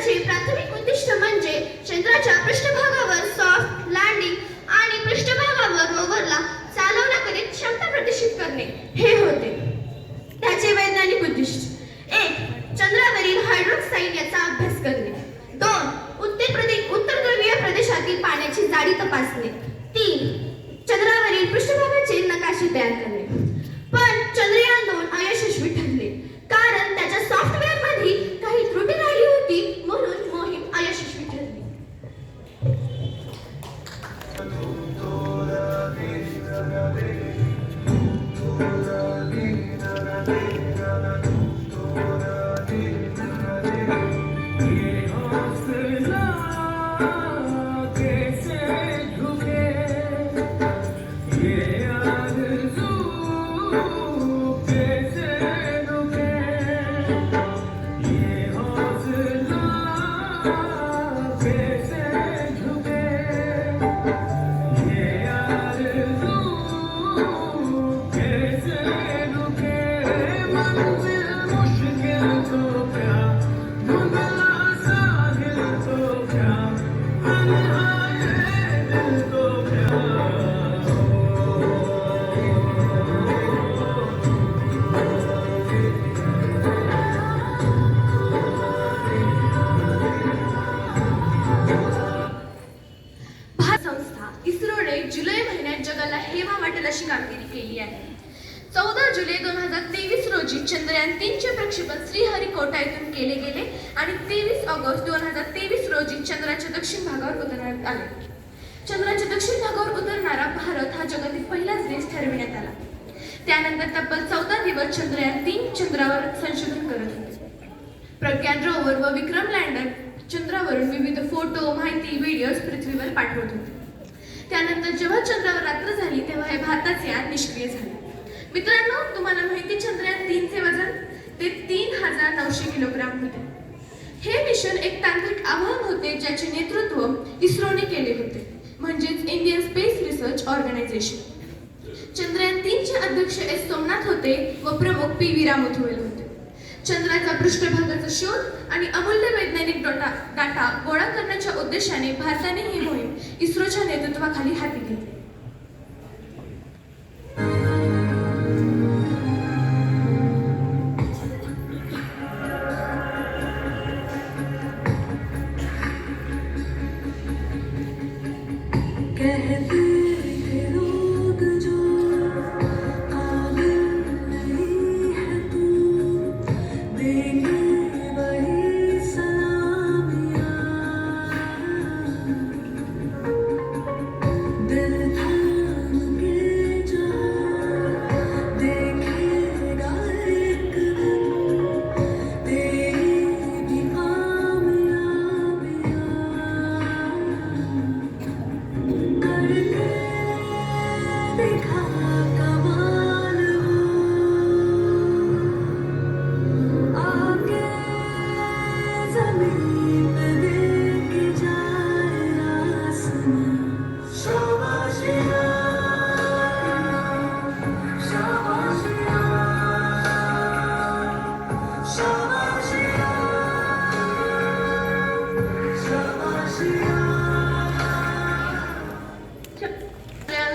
याचे प्राथमिक उद्दिष्ट म्हणजे चंद्राच्या पृष्ठभागावर सॉफ्ट लँडिंग आणि पृष्ठभागावर रोव्हरला चालवण्याकरिता क्षमता प्रदर्शित करणे हे होते. त्याचे वैज्ञानिक उद्दिष्ट: 1. चंद्रावरील हायड्रोक्साईड याचा अभ्यास करणे. 2. उत्तर ध्रुवीय प्रदेशातील पाण्याची जाडी तपासणे. 3. चंद्रावरील पृष्ठभागाचे नकाशे तयार करणे. पण चंद्रयान 2 अयशस्वी ठरले कारण त्याच्या सॉफ्टवेअरमध्ये काही त्रुटी राहिली होती, म्हणून मोहीम अयशस्वी ठरली. जुलै महिन्यात जगाला हेवा वाटेल अशी कामगिरी केली आहे. 14 जुलै 2023 रोजी चंद्रयान 3 चे प्रक्षेपण श्रीहरिकोटा येथून केले गेले आणि 23 ऑगस्ट 2023 रोजी चंद्राच्या दक्षिण भागावर उतरवण्यात आले. चंद्राच्या दक्षिण भागावर उतरणारा भारत हा जगातील पहिलाच देश ठरविण्यात आला. त्यानंतर तब्बल 14 दिवस चंद्रयान 3 चंद्रावर संशोधन करत होते. प्रज्ञान रोवर व विक्रम लँडर चंद्रावरून विविध फोटो, माहिती, व्हिडिओज पृथ्वीवर पाठवत होते. त्यानंतर जेव्हा चंद्रावर रात्र झाली तेव्हा हे भारताचे यान निष्क्रिय झाले. मित्रांनो, तुम्हाला माहिती चंद्रयान 3 चे वजन ते 3900 किलोग्राम होते. हे मिशन एक तांत्रिक आव्हान होते ज्याचे नेतृत्व इस्रोने केले होते, म्हणजेच Indian Space Research Organisation. Chandrayaan 3 चे अध्यक्ष एस सोमनाथ होते व प्रमुख पी.व्ही. रामथोईल होते. चंद्राचा पृष्ठभागाचा शोध आणि अमूल्य वैज्ञानिक डाटा गोळा करण्याच्या उद्देशाने भारताने ही मोहीम इस्रोच्या नेतृत्वाखाली हाती घेतली.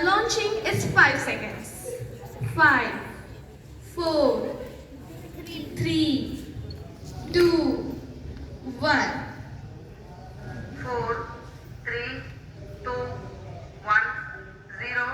Launching is 5 seconds. 5, 4, 3, 2, 1. 4, 3, 2, 1, 0.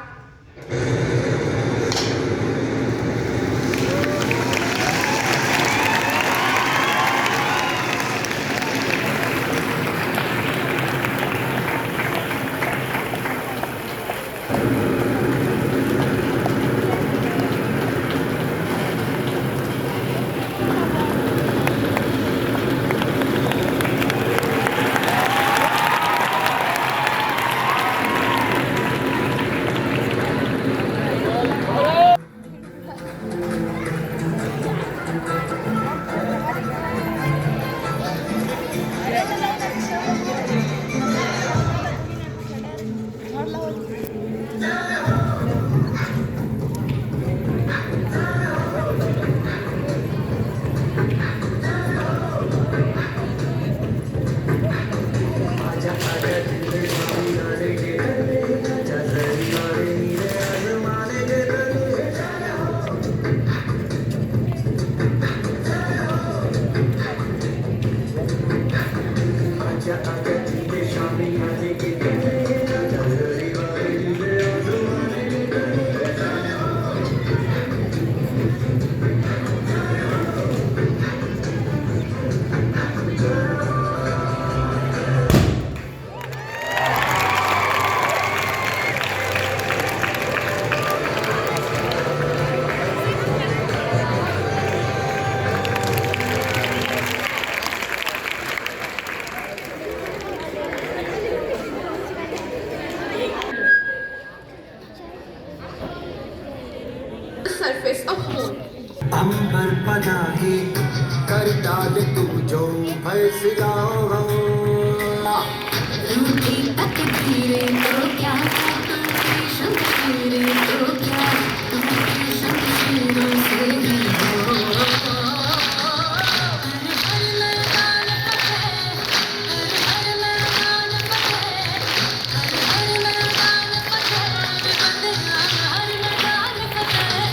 The surface of moon. Ambar Panahi कर डाल तू जो फैसला हो रूठी तकदीरें तो क्या टूटी शमशीरें तो क्या टूटी शमशीरों से ही हो हर मैदान फतेह हर मैदान फतेह हर मैदान फतेह बंदियां हर मैदान फतेह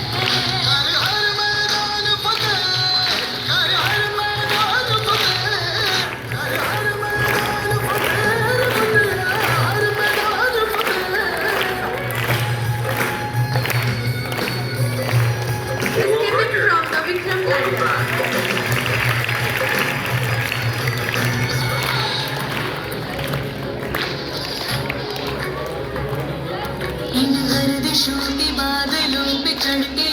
Escaping from the Vikram lander. इन गर्दिशों के बादलों पे चढ़ के